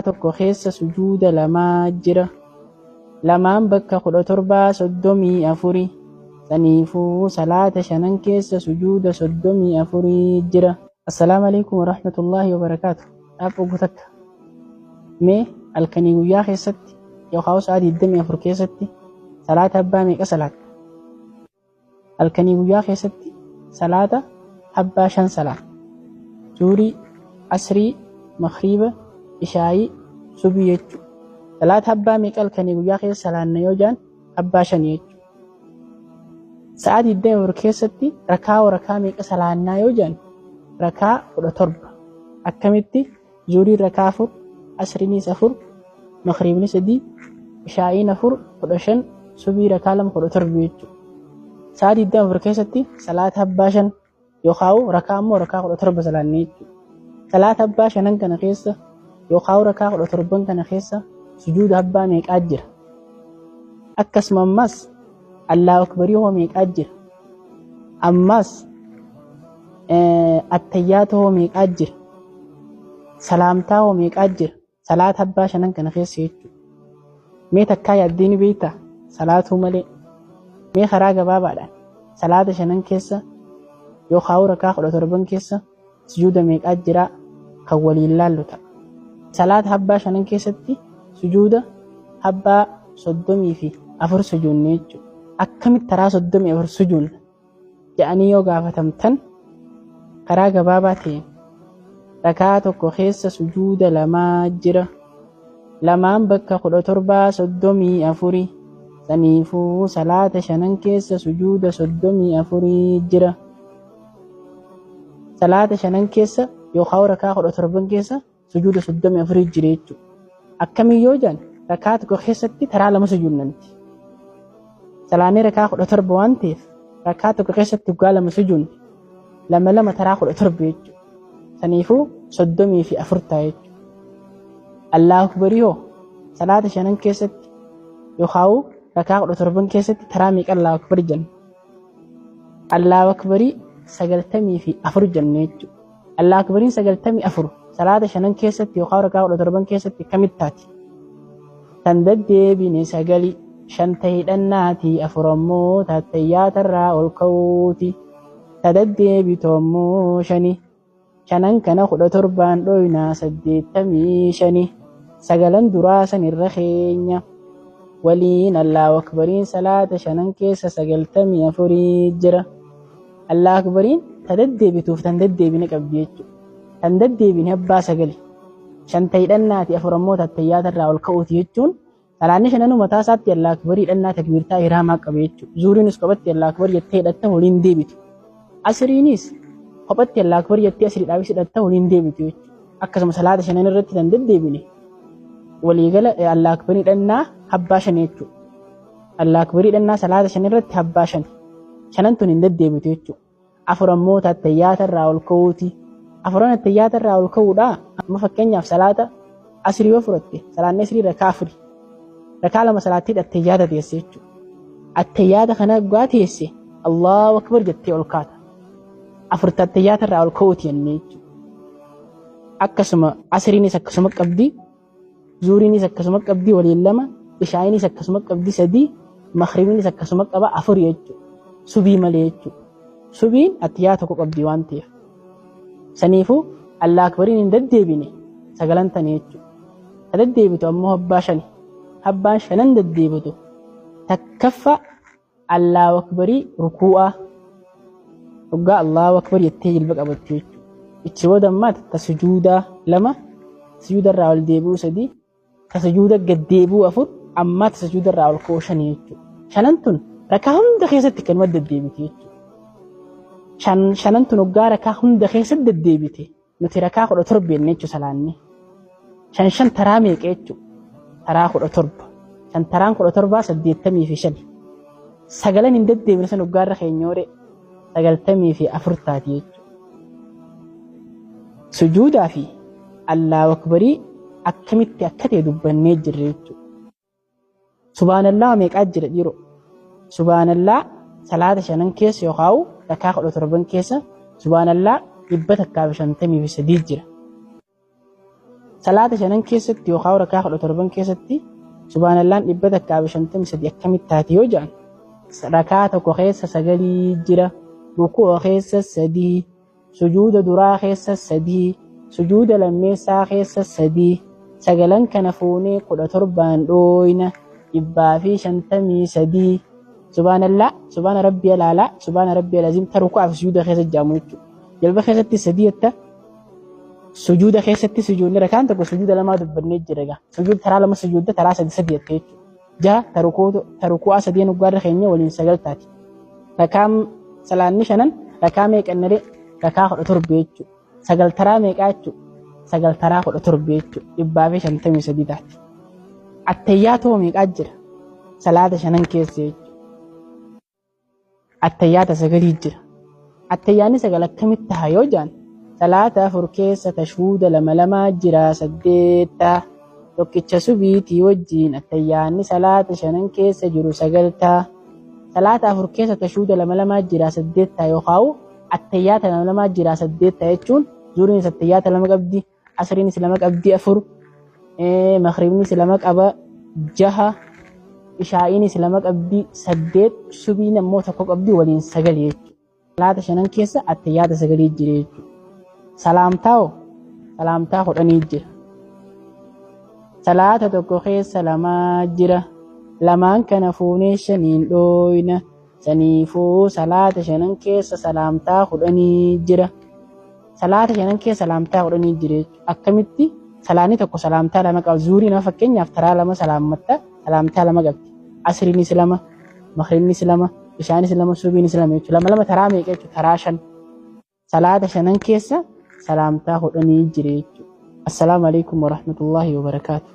tokko keessa sujuuda lamaa jira. Lamaan bakka 17:34 saniifuu salaata shanan keessa sujuuda 34 jira. Assalaamu alaykum warahmatullaahi wabarakaatuh. Dhaaboo guutakka mee halkanii guyyaa keessatti yookaan sa'a 24 keessatti salaata abbaa meeqa salaatta? Halkanii guyyaa keessatti salaata abbaa 5 salaata. Zuurii, asrii, maghriba, ishaa'ii, subii jechuudha. Salaata abbaa meeqa halkanii guyyaa keessa salaanna yoo jaan abbaa 5 jechuudha. Sa'a 24 keessatti rakaa meeqa salaannaa yoo jaan rakaa 17. Akkamitti? Zuurii rakaa 4, asriinis 4, maghribnis 3, ishaa'iin 4, 15, subii rakaa 2, 17 jechuudha. Sa'a 24 keessatti salaata abbaa 5 yookaan rakaa immoo rakaa 17 salaannee jechuudha. Salaata abbaa 5 kana keessa yookaan rakaa 17 kana keessa sujuuda abbaa meeqaa jira? Akkasuma ammas Allahu akbarii hoo meeqaa jira? Ammas attayyaata hoo meeqaa jira? Salaamtaa hoo meeqaa jira? Salaata abbaa 5 kana keessa jechuudha. Mee takkaa yaaddee ni beektaa? Salaatuu malee. Mee karaa gabaabaadhaan salaata 5 keessa yookaan rakaa 17 keessa sujuuda meeqaa jira kan waliin laallu ta'a. Salaata abbaa 5 keessatti sujuuda abbaa 34 sujuudne jechuudha. Akkamitti taraa 34 sujuudna jedhanii yoo gaafatamtan karaa gabaabaa ta'een rakaa tokko keessa sujuuda lamaa jira. Lamaan bakka 17:34 saniifuu salaata 5 keessa sujuuda 34 jira. Salaata 5 keessa yookaan rakaa 17 keessa sujuuda 34 jira jechuudha. Akkamiin yoo jaan rakaa tokko keessatti taraa 2 sujuudnanti. Salaanni rakaa 17 waan ta'eef rakaa tokko keessatti waggaa 2 sujuudne 2 taraa 17 jechuudha. Saniifuu 34 ta'a jechuudha. Allahu akbarii hoo salaata 5 keessatti yookaan rakaa 17 keessatti taraa meeqa Allahu akbar jenna? Allahu akbarii 94 jenna jechuudha. Allahu akbariin 94 salaata 5 keessatti yookaan rakaa 17 keessatti kamitti taati? Tan deddeebine 9 5 hidhannaati 4 ammoo tattayyaata ol ka'uuti. Tadeddeebitu ammoo 5 shanan kana 17 dhoyna 85 9 duraa san irra keenya waliin Allahu akbariin salaata 5 keessa 94 jira. Allahu akbariin tadeddeebituuf tan deddeebine qabdi jechuudha. Tan deddeebine abbaa 9 5 hidhannaati 4 ammoo tattayyaata ol ka'uuti jechuun salaanni 5 mataa isaatti Allahu akbarii hidhannaa takbiirtaa hiraamaa qabe jechuudha. Zuuriinis qabatti Allahu akbar jettee hidhatta waliin deebitu. Asriinis qabatti Allahu akbar jettee asriidhaafis hidhatta waliin deebitu jechuudha. Akkasuma salaata 5 irratti tan deddeebine waliigala Allahu akbar hidhannaa abbaa 5 jechuudha. Allahu akbar hidhannaa salaata 5 irratti abbaa 5. 5 tun hin deddeebitu jechuudha. 4 ammoo tattayyaata ol ka'uuti. 4 tattayyaata ol ka'uudha. Amma fakkeenyaaf salaata asrii yoo fudhatte salaanni asrii rakaa 4. Rakaa 2 salaattii attayyaata teesse jechuudha. Attayyaata kana gaa teesse Allahu akbar jettee ol kaata. 4 attayyaata ol ka'uuti jennee jechuudha. Akkasuma asriinis akkasuma qabdi. Zuuriinis akkasuma qabdi waliin 2. Ishaa'iinis akkasuma qabdi 3. Maghribiinis akkasuma qaba 4 jechuudha. Subii malee jechuudha. Subiin attayyaata tokko qabdi waan ta'eef. Saniifuu Allahu akbariin hin deddeebine 9 tane jechuudha. Deddeebitu ammoo abbaa 5. Abbaan 5 deddeebitu takkaffa Allahu akbarii rukuu'aa dhugaa Allahu akbar jettee jilba qabattu jechuudha. Ichi booda ammaa sujuudaa 2 sujuuda irraa ol deebi'uu 3 sujuuda gad deebi'uu 4 ammaa sujuuda irraa ol ka'uu 5 jechuudha. 5 tun rakaa hunda keessatti kan deddeebite jechuudha. 5 tun dhugaa rakaa hunda keessatti deddeebite nuti rakaa 17 jennee jechuudha salaanni. 5 taraa meeqa jechuudha? Taraa 17. 5 taraan 17 85. 9 hin deddeebine san dhugaa irra keenyoore 94 taati jechuudha. Sujuudaa fi Allahu akbarii akkamitti akka ta'e dubbannee jirre jechuudha. Subhaanallah meeqaa jira dhiiroo? Subhaanallah salaata 5 keessa yookaan rakaa 17 keessa subhaanallah 153 jira. salaata shanan keessatti yookaan rakaa 17 keessatti subhaanallaan 153 akkamitti taati yoo jedhan rakaa tokko keessa 9 jira, rukuu keessa 3, sujuuda duraa keessa 3, sujuuda lammeessaa keessa 3, sagalan kana fuunee 17 dhooyna 153 subhaanallah subhaana rabbiyal a'laa subhaana rabbiyal aziim ta rukuu fi sujuuda keessa jaamu jechuudha. Jalba keessatti 3 sujuuda keessatti sujuudni rakaan tokko sujuuda lamaa dubbannee jira egaa sujuuda taraa lama sujuuda taraa 3 jechuudha. Jaha tarukuu 3 nuggaarra keenya waliin 9 taati. Rakaan salaanni shanan rakaa meeqannare rakaa 17 jechuudha. 9 taraa meeqaa jechuudha. 9 taraa 17 jechuudha. 153 taati. Attayyaatoo meeqaa jira salaata shanan keessa jechuudha. Attayyaata 9 jira. Attayyaanni 9 akkamitti ta'a yoo jedhan salaata 4 keessa tashhuuda 2 jira 8 tokkicha subiitii wajjiin attayyaanni salaata shanan keessa jiru 9 ta'a. Salaata 4 keessa tashhuuda 2 jira 8 yookaan attayyaata 2 jira 8 jechuun zuuriin attayyaata 2 qabdi, asriinis 2 qabdi 4, maghribnis 2 qaba 6, ishaa'iinis 2 qabdi 8, subiin ammoo tokko qabdi waliin 9 jechuudha. Salaata shanan keessa attayyaata 9 jira jechuudha. Salaamtaa 10 jira. Salaata tokko keessa 2 jira. Lamaan kana fuunee 5 dhooyna. Saniifuu salaata shanan keessa salaamtaa 10 jira. Salaata shanan keessa salaamtaa 10 jira jechuudha. Akkamitti salaanni tokko salaamtaa 2 qaba. Zuuriin fakkeenyaaf taraa 2 salaamatta salaamtaa 2 qabdi. Asriinis 2, maghribnis 2, ishaanis 2, subiinis 2 jechuudha. 2 taraa meeqa jechuudha? Taraa 5. Salaata shanan keessa salaamtaa 10 jira jechuudha. Assalaamu alaykum wa rahmatullahi wa barakaatuh.